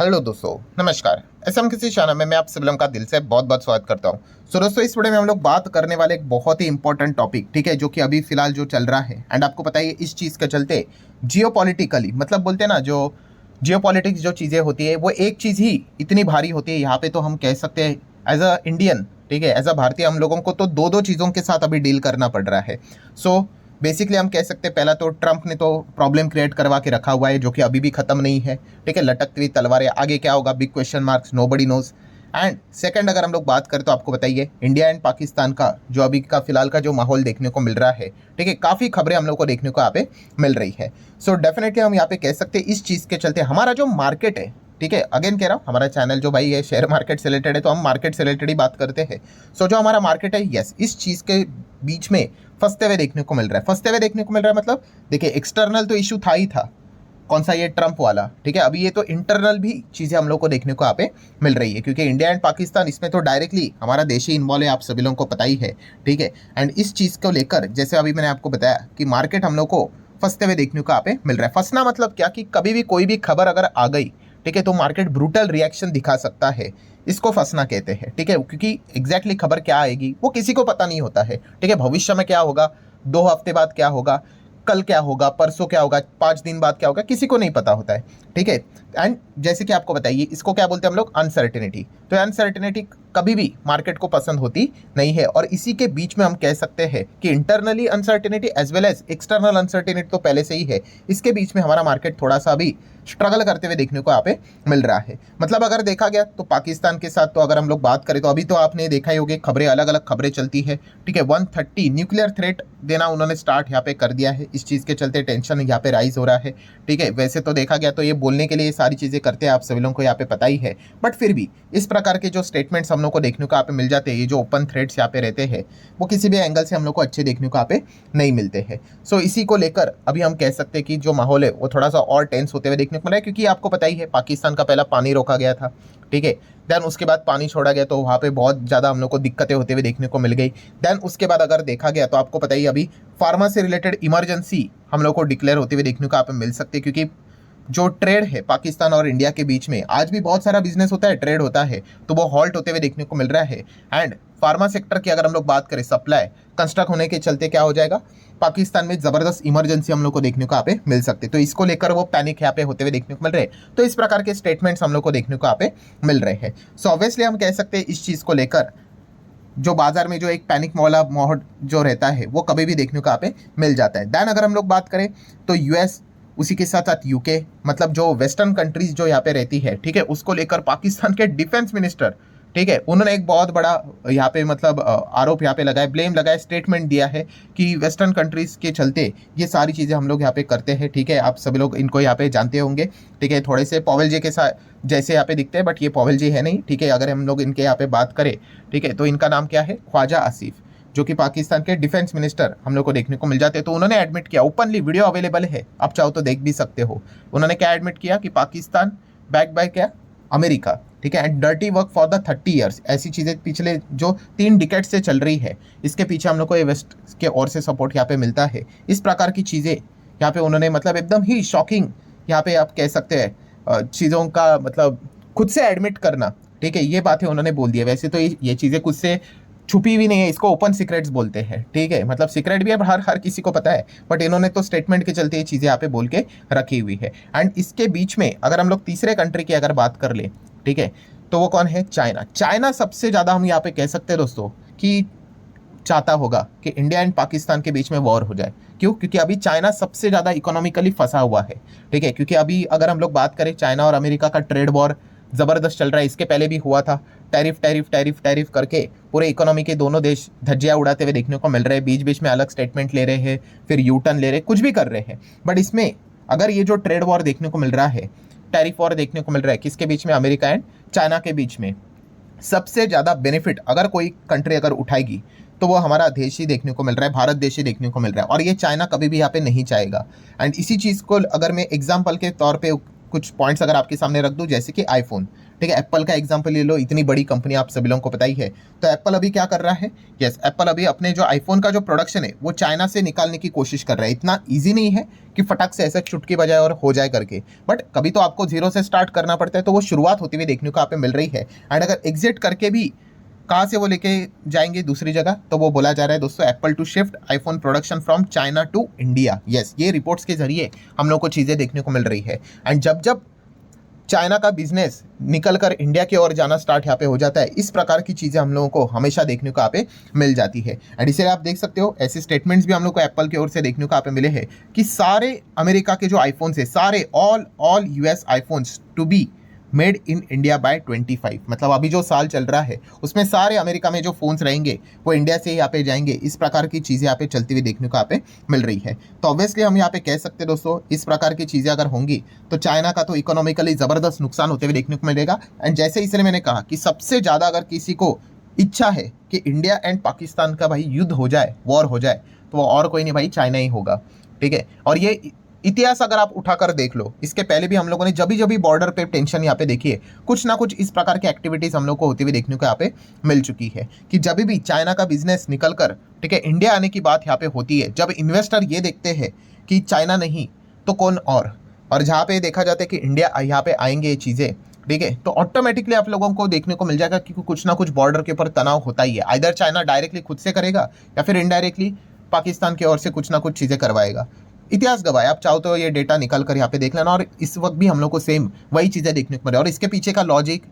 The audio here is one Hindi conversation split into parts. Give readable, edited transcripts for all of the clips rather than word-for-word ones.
हेलो दोस्तों, नमस्कार। एसएम किसी चैनल में मैं आप सभी लोगों का दिल से बहुत बहुत स्वागत करता हूं। सो दोस्तों, इस वीडियो में हम लोग बात करने वाले एक बहुत ही इंपॉर्टेंट टॉपिक, ठीक है, जो कि अभी फिलहाल जो चल रहा है एंड आपको पता है इस चीज़ के चलते जियोपॉलिटिकली, मतलब बोलते हैं ना, जो जियोपॉलिटिक्स जो चीज़ें होती है वो एक चीज़ ही इतनी भारी होती है यहाँ पे, तो हम कह सकते हैं एज अ इंडियन, ठीक है, एज अ भारतीय हम लोगों को तो दो दो चीज़ों के साथ अभी डील करना पड़ रहा है। सो बेसिकली हम कह सकते हैं पहला तो ट्रंप ने तो प्रॉब्लम क्रिएट करवा के रखा हुआ है जो कि अभी भी खत्म नहीं है, ठीक है, लटकती हुई तलवारें, आगे क्या होगा, big question marks, nobody knows. And second अगर हम लोग बात करें तो आपको बताइए इंडिया एंड पाकिस्तान का जो अभी का फिलहाल का जो माहौल देखने को मिल रहा है, ठीक है, काफ़ी खबरें हम लोग को देखने को यहाँ पे मिल रही है। सो डेफिनेटली हम यहाँ पे कह सकते हैं इस चीज़ के चलते हमारा जो मार्केट है, ठीक है, अगेन कह रहा हूँ, हमारा चैनल जो भाई है शेयर मार्केट से रिलेटेड है, तो हम मार्केट से रिलेटेड ही बात करते हैं। सो जो हमारा मार्केट है, यस, इस चीज़ के बीच में फंसते हुए देखने को मिल रहा है। फंसते हुए देखने को मिल रहा है मतलब देखिए, एक्सटर्नल तो इशू था ही था, कौन सा, ये ट्रंप वाला, ठीक है, अभी ये तो इंटरनल भी चीज़ें हम लोग को देखने को यहाँ पे मिल रही है, क्योंकि इंडिया एंड पाकिस्तान इसमें तो डायरेक्टली हमारा देश ही इन्वॉल्व है, आप सभी लोगों को पता ही है, ठीक है। एंड इस चीज़ को लेकर जैसे अभी मैंने आपको बताया कि मार्केट हम लोग को फंसते हुए देखने को यहाँ पे मिल रहा है। फंसना मतलब क्या, कि कभी भी कोई भी खबर अगर आ गई, ठीक है, तो मार्केट ब्रूटल रिएक्शन दिखा सकता है, इसको फंसना कहते हैं, ठीक है, क्योंकि एग्जैक्टली खबर क्या आएगी वो किसी को पता नहीं होता है, ठीक है, भविष्य में क्या होगा, 2 हफ्ते बाद क्या होगा, कल क्या होगा, परसों क्या होगा, 5 दिन बाद क्या होगा, किसी को नहीं पता होता है, ठीक है। एंड जैसे कि आपको बताइए इसको क्या बोलते हैं हम लोग, अनसर्टेनिटी। तो अनसर्टेनिटी कभी भी मार्केट को पसंद होती नहीं है, और इसी के बीच में हम कह सकते हैं कि internally uncertainty as well as external uncertainty तो पहले से ही है, इसके बीच में हमारा मार्केट थोड़ा सा भी स्ट्रगल करते हुए देखने को यहाँ पे मिल रहा है। मतलब अगर देखा गया तो पाकिस्तान के साथ तो अगर हम लोग बात करें तो अभी तो आपने देखा ही होगा, खबरें अलग अलग खबरें चलती है, ठीक है, 130 न्यूक्लियर थ्रेट देना उन्होंने स्टार्ट यहाँ पे कर दिया है, इस चीज़ के चलते टेंशन यहाँ पे राइज हो रहा है, ठीक है। वैसे तो देखा गया तो ये बोलने के लिए सारी चीज़ें करते हैं, आप सभी लोगों को यहाँ पे पता ही है, बट फिर भी इस प्रकार के जो स्टेटमेंट्स हम लोग को देखने को यहाँ पे मिल जाते हैं, ये जो ओपन थ्रेड्स यहाँ पे रहते हैं वो किसी भी एंगल से हम लोग को अच्छे देखने को यहाँ पे नहीं मिलते हैं। सो इसी को लेकर अभी हम कह सकते हैं कि जो माहौल है वो थोड़ा सा और टेंस होते हुए देखने को मिला है, क्योंकि आपको पता ही है पाकिस्तान का पहला पानी रोका गया था, ठीक है, देन उसके बाद पानी छोड़ा गया तो वहाँ पे बहुत ज़्यादा हम लोग को दिक्कतें होते हुए देखने को मिल गई। देन उसके बाद अगर देखा गया तो आपको पता ही अभी फार्मा से रिलेटेड इमरजेंसी हम लोग को डिक्लेयर होते हुए देखने को यहाँ पे मिल सकते हैं, क्योंकि जो ट्रेड है पाकिस्तान और इंडिया के बीच में आज भी बहुत सारा बिजनेस होता है, ट्रेड होता है, तो वो हॉल्ट होते हुए देखने को मिल रहा है। एंड फार्मा सेक्टर की अगर हम लोग बात करें, सप्लाई कंस्ट्रक्ट होने के चलते क्या हो जाएगा, पाकिस्तान में ज़बरदस्त इमरजेंसी हम लोग को देखने को यहाँ पे मिल सकती है, तो इसको लेकर वो पैनिक यहाँ पे होते हुए देखने को मिल रहे हैं। तो इस प्रकार के स्टेटमेंट्स हम लोग को देखने को यहाँ पे मिल रहे हैं। सो ऑब्वियसली हम कह सकते हैं इस चीज़ को लेकर जो बाजार में जो एक पैनिक वाला माहौल जो रहता है वो कभी भी देखने को यहाँ पे मिल जाता है। दैन अगर हम लोग बात करें तो यूएस, उसी के साथ साथ यूके, मतलब जो वेस्टर्न कंट्रीज जो यहाँ पे रहती है, ठीक है, उसको लेकर पाकिस्तान के डिफेंस मिनिस्टर, ठीक है, उन्होंने एक बहुत बड़ा यहाँ पे मतलब आरोप यहाँ पे लगाया, ब्लेम लगाया, स्टेटमेंट दिया है कि वेस्टर्न कंट्रीज के चलते ये सारी चीज़ें हम लोग यहाँ पे करते हैं, ठीक है, आप सभी लोग इनको यहाँ पे जानते होंगे, ठीक है, थोड़े से पॉवेल जी के साथ जैसे यहाँ पे दिखते हैं, बट ये पॉवेल जी है नहीं, ठीक है, अगर हम लोग इनके यहाँ पे बात करें, ठीक है, तो इनका नाम क्या है, ख्वाजा आसिफ, जो कि पाकिस्तान के डिफेंस मिनिस्टर हम लोग को देखने को मिल जाते हैं। तो उन्होंने एडमिट किया, ओपनली वीडियो अवेलेबल है, आप चाहो तो देख भी सकते हो, उन्होंने क्या एडमिट किया कि पाकिस्तान बैक बाय क्या, अमेरिका, ठीक है, and dirty work for the 30 years, ऐसी चीज़ें पिछले जो 3 डिकेड से चल रही है, इसके पीछे हम लोग को ये वेस्ट के ओर से सपोर्ट यहाँ पे मिलता है। इस प्रकार की चीज़ें यहाँ पे उन्होंने मतलब एकदम ही शॉकिंग यहाँ पे आप कह सकते हैं चीज़ों का मतलब खुद से एडमिट करना, ठीक है, ये बातें उन्होंने बोल दी है। वैसे तो ये चीज़ें खुद से छुपी हुई नहीं है, इसको ओपन सीक्रेट्स बोलते हैं, ठीक है, मतलब सीक्रेट भी है, हर किसी को पता है, बट इन्होंने तो स्टेटमेंट के चलते ये चीज़ें यहाँ पे बोल के रखी हुई है। एंड इसके बीच में अगर हम लोग तीसरे कंट्री की अगर बात कर ले, ठीक है, तो वो कौन है, चाइना। चाइना सबसे ज़्यादा हम यहाँ पे कह सकते हैं दोस्तों कि चाहता होगा कि इंडिया एंड पाकिस्तान के बीच में वॉर हो जाए। क्यों? क्योंकि अभी चाइना सबसे ज़्यादा इकोनॉमिकली फंसा हुआ है, ठीक है, क्योंकि अभी अगर हम लोग बात करें चाइना और अमेरिका का ट्रेड वॉर ज़बरदस्त चल रहा है, इसके पहले भी हुआ था, टैरिफ टैरिफ टैरिफ टैरिफ करके पूरे इकोनॉमी के दोनों देश धज्जियाँ उड़ाते हुए देखने को मिल रहे हैं, बीच बीच में अलग स्टेटमेंट ले रहे हैं, फिर यू टर्न ले रहे हैं, कुछ भी कर रहे हैं। बट इसमें अगर ये जो ट्रेड वॉर देखने को मिल रहा है, टैरिफ वॉर देखने को मिल रहा है, किसके बीच में, अमेरिका एंड चाइना के बीच में, सबसे ज़्यादा बेनिफिट अगर कोई कंट्री अगर उठाएगी तो वो हमारा देश ही देखने को मिल रहा है, भारत देश ही देखने को मिल रहा है, और ये चाइना कभी भी यहाँ पे नहीं चाहेगा। एंड इसी चीज़ को अगर मैं एग्जाम्पल के तौर पे कुछ पॉइंट्स अगर आपके सामने रख दूं, जैसे कि आईफोन, ठीक है, एप्पल का एग्जांपल ले लो, इतनी बड़ी कंपनी आप सभी लोगों को पता ही है। तो एप्पल अभी क्या कर रहा है, यस एप्पल अभी अपने जो आईफोन का जो प्रोडक्शन है वो चाइना से निकालने की कोशिश कर रहा है। इतना ईजी नहीं है कि फटाक से ऐसे चुटकी बजाए और हो जाए करके, बट कभी तो आपको जीरो से स्टार्ट करना पड़ता है, तो वो शुरुआत होती हुई देखने को यहाँ पे मिल रही है। एंड अगर एग्जिट करके भी कहाँ से वो लेके जाएंगे दूसरी जगह, तो वो बोला जा रहा है दोस्तों Apple to shift iPhone production from China to India. Yes, ये रिपोर्ट्स के जरिए हम लोग को चीज़ें देखने को मिल रही है। एंड जब जब चाइना का बिजनेस निकल कर इंडिया की ओर जाना स्टार्ट यहाँ पे हो जाता है, इस प्रकार की चीज़ें हम लोगों को हमेशा देखने को यहाँ पे मिल जाती है। एंड इसे आप देख सकते हो, ऐसे स्टेटमेंट्स भी हम लोग को एप्पल की ओर से देखने को यहाँ पे मिले हैं कि सारे अमेरिका के जो आईफोन्स है, सारे all US iPhones to be made in India by 25, मतलब अभी जो साल चल रहा है उसमें सारे अमेरिका में जो फ़ोन्स रहेंगे वो इंडिया से यहाँ पे जाएंगे। इस प्रकार की चीज़ें यहाँ पे चलती हुई देखने को यहाँ पे मिल रही है। तो ऑब्वियसली हम यहाँ पे कह सकते हैं दोस्तों, इस प्रकार की चीज़ें अगर होंगी तो चाइना का तो इकोनॉमिकली ज़बरदस्त नुकसान होते हुए देखने को मिलेगा। एंड जैसे इसलिए मैंने कहा कि सबसे ज़्यादा अगर किसी को इच्छा है कि इंडिया एंड पाकिस्तान का भाई युद्ध हो जाए, वॉर हो जाए, तो वो और कोई नहीं भाई चाइना ही होगा। ठीक है, और ये इतिहास अगर आप उठाकर देख लो, इसके पहले भी हम लोगों ने जब भी बॉर्डर पे टेंशन यहाँ पे देखी है, कुछ ना कुछ इस प्रकार की एक्टिविटीज़ हम लोग को होती हुई देखने को यहाँ पे मिल चुकी है कि जब भी चाइना का बिजनेस निकल कर, ठीक है, इंडिया आने की बात यहाँ पे होती है, जब इन्वेस्टर ये देखते हैं कि चाइना नहीं तो कौन और जहाँ पे देखा जाता है कि इंडिया यहाँ पे आएंगे ये चीज़ें, ठीक है, तो ऑटोमेटिकली आप लोगों को देखने को मिल जाएगा कि कुछ ना कुछ बॉर्डर के ऊपर तनाव होता ही है। आइदर चाइना डायरेक्टली खुद से करेगा या फिर इनडायरेक्टली पाकिस्तान की ओर से कुछ ना कुछ चीज़ें करवाएगा। इतिहास गवाह है, आप चाहो तो ये डेटा निकल कर यहाँ पे देख लेना। और इस वक्त भी हम लोग को सेम वही चीज़ें देखने को मिले, और इसके पीछे का लॉजिक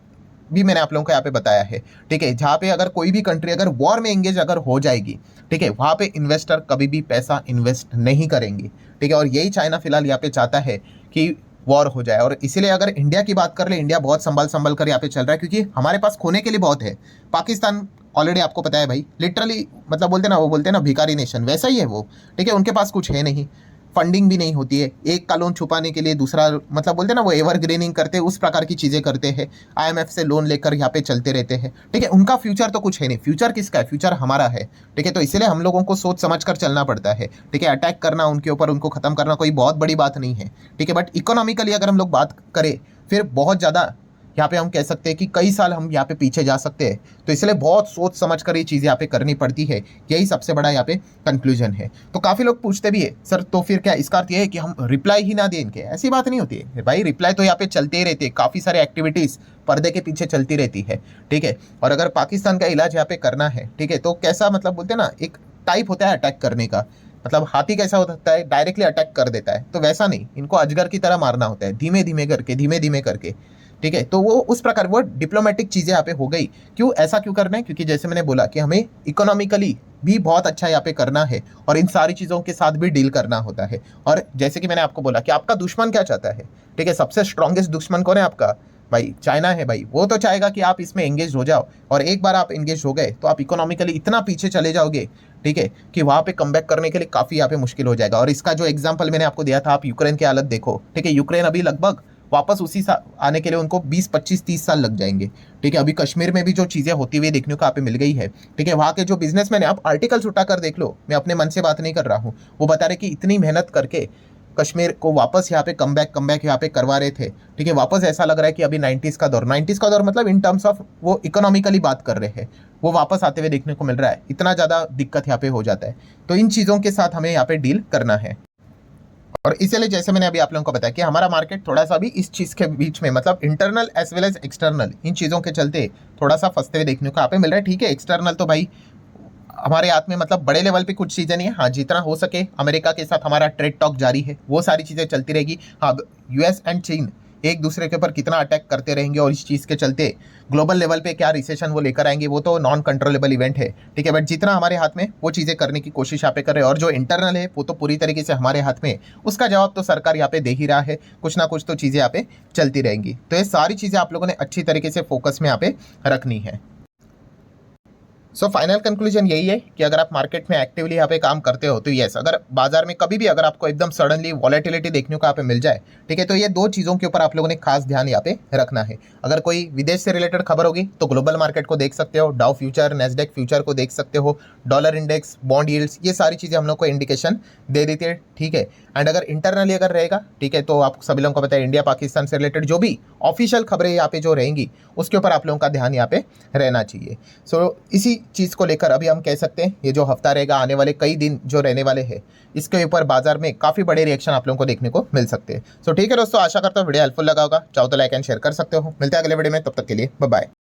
भी मैंने आप लोगों को यहाँ पे बताया है। ठीक है, जहाँ पे अगर कोई भी कंट्री अगर वॉर में एंगेज अगर हो जाएगी, ठीक है, वहाँ पे इन्वेस्टर कभी भी पैसा इन्वेस्ट नहीं करेंगे। ठीक है, और यही चाइना फिलहाल यहाँ पे चाहता है कि वॉर हो जाए। और इसीलिए अगर इंडिया की बात कर ले, इंडिया बहुत संभल कर यहाँ पे चल रहा है, क्योंकि हमारे पास खोने के लिए बहुत है। पाकिस्तान ऑलरेडी आपको पता है भाई, लिटरली मतलब बोलते हैं ना भिखारी नेशन, वैसा ही है वो। ठीक है, उनके पास कुछ है नहीं, फंडिंग भी नहीं होती है, एक का लोन छुपाने के लिए दूसरा, मतलब बोलते हैं ना वो एवरग्रीनिंग करते हैं, उस प्रकार की चीज़ें करते हैं, आईएमएफ से लोन लेकर यहाँ पे चलते रहते हैं। ठीक है, उनका फ्यूचर तो कुछ है नहीं, फ्यूचर किसका है, फ्यूचर हमारा है। ठीक है, तो इसलिए हम लोगों को सोच समझ कर चलना पड़ता है। ठीक है, अटैक करना उनके ऊपर, उनको खत्म करना कोई बहुत बड़ी बात नहीं है। ठीक है, बट इकोनॉमिकली अगर हम लोग बात करें, फिर बहुत ज़्यादा यहाँ पे हम कह सकते हैं कि कई साल हम यहाँ पे पीछे जा सकते हैं। तो इसलिए बहुत सोच समझ कर ये चीज़ यहाँ पे करनी पड़ती है, यही सबसे बड़ा यहाँ पे कंक्लूजन है। तो काफ़ी लोग पूछते भी है, सर तो फिर क्या इसका अर्थ ये है कि हम रिप्लाई ही ना दें इनके? ऐसी बात नहीं होती है भाई, रिप्लाई तो यहाँ पे चलते ही रहते हैं, काफ़ी सारे एक्टिविटीज़ पर्दे के पीछे चलती रहती है। ठीक है, और अगर पाकिस्तान का इलाज यहाँ पे करना है, ठीक है, तो कैसा मतलब बोलते हैं ना, एक टाइप होता है अटैक करने का, मतलब हाथी कैसा होता है, डायरेक्टली अटैक कर देता है, तो वैसा नहीं, इनको अजगर की तरह मारना होता है, धीमे धीमे करके। ठीक है, तो वो उस प्रकार वो डिप्लोमेटिक चीज़ें यहाँ पे हो गई। क्यों ऐसा क्यों करना है? क्योंकि जैसे मैंने बोला कि हमें इकोनॉमिकली भी बहुत अच्छा यहाँ पे करना है, और इन सारी चीज़ों के साथ भी डील करना होता है। और जैसे कि मैंने आपको बोला कि आपका दुश्मन क्या चाहता है, ठीक है, सबसे स्ट्रॉन्गेस्ट दुश्मन कौन है आपका? भाई चाइना है भाई। वो तो चाहेगा कि आप इसमें एंगेज हो जाओ, और एक बार आप एंगेज हो गए तो आप इकोनॉमिकली इतना पीछे चले जाओगे, ठीक है, कि वहाँ पे कमबैक करने के लिए काफ़ी यहाँ पे मुश्किल हो जाएगा। और इसका जो एग्जाम्पल मैंने आपको दिया था, आप यूक्रेन की हालत देखो। ठीक है, यूक्रेन अभी लगभग वापस उसी आने के लिए उनको 20, 25, 30 साल लग जाएंगे। ठीक है, अभी कश्मीर में भी जो चीज़ें होती हुई देखने को यहाँ पे मिल गई है, ठीक है, वहाँ के जो बिजनेसमैन है, आप आर्टिकल्स उठाकर देख लो, मैं अपने मन से बात नहीं कर रहा हूँ, वो बता रहे कि इतनी मेहनत करके कश्मीर को वापस यहाँ पे कमबैक यहाँ पे करवा रहे थे। ठीक है, वापस ऐसा लग रहा है कि अभी 90s का दौर मतलब इन टर्म्स ऑफ वो इकोनॉमिकली बात कर रहे हैं, वो वापस आते हुए देखने को मिल रहा है। इतना ज़्यादा दिक्कत यहाँ पे हो जाता है, तो इन चीज़ों के साथ हमें यहाँ पे डील करना है। और इसलिए जैसे मैंने अभी आप लोगों को बताया कि हमारा मार्केट थोड़ा सा भी इस चीज़ के बीच में, मतलब internal as well as external, इन चीज़ों के चलते थोड़ा सा फंसते हुए देखने को यहाँ पे मिल रहा है। ठीक है, एक्सटर्नल तो भाई हमारे हाथ में, मतलब बड़े लेवल पे कुछ चीज़ें नहीं है। हाँ, जितना हो सके अमेरिका के साथ हमारा ट्रेड टॉक जारी है, वो सारी चीज़ें चलती रहेगी। हाँ, यूएस एंड चीन एक दूसरे के ऊपर कितना अटैक करते रहेंगे, और इस चीज़ के चलते ग्लोबल लेवल पे क्या रिसेशन वो लेकर आएंगे, वो तो नॉन कंट्रोलेबल इवेंट है। ठीक है, बट जितना हमारे हाथ में वो चीज़ें करने की कोशिश यहाँ पे कर रहे हैं, और जो इंटरनल है वो तो पूरी तरीके से हमारे हाथ में, उसका जवाब तो सरकार यहाँ पे दे ही रहा है। कुछ ना कुछ तो चीज़ें यहाँ पे चलती रहेंगी। तो ये सारी चीज़ें आप लोगों ने अच्छी तरीके से फोकस में यहाँ पे रखनी है। सो फाइनल कंक्लूजन यही है कि अगर आप मार्केट में एक्टिवली यहाँ पे काम करते हो तो यस, अगर बाजार में कभी भी अगर आपको एकदम सडनली वॉलेटिलिटी देखने को यहाँ पे मिल जाए, ठीक है, तो ये दो चीज़ों के ऊपर आप लोगों ने खास ध्यान यहाँ पे रखना है। अगर कोई विदेश से रिलेटेड खबर होगी तो ग्लोबल मार्केट को देख सकते हो, डाउ फ्यूचर, नेस्डेक फ्यूचर को देख सकते हो, डॉलर इंडेक्स, बॉन्ड यील्ड्स, ये सारी चीज़ें हम लोग को इंडिकेशन दे देती है, ठीक है। एंड अगर इंटरनली अगर रहेगा, ठीक है, तो आप सभी लोगों को पता है इंडिया पाकिस्तान से रिलेटेड जो भी ऑफिशियल खबरें यहाँ पे जो रहेंगी उसके ऊपर आप लोगों का ध्यान यहाँ पे रहना चाहिए। सो इसी चीज़ को लेकर अभी हम कह सकते हैं ये जो हफ्ता रहेगा, आने वाले कई दिन जो रहने वाले हैं, इसके ऊपर बाजार में काफ़ी बड़े रिएक्शन आप लोगों को देखने को मिल सकते हैं। सो ठीक है दोस्तों, आशा करता हूँ वीडियो हेल्पफुल लगा होगा। चाहो तो लाइक एंड शेयर कर सकते हो। मिलते हैं अगले वीडियो में, तब तक के लिए बाय बाय।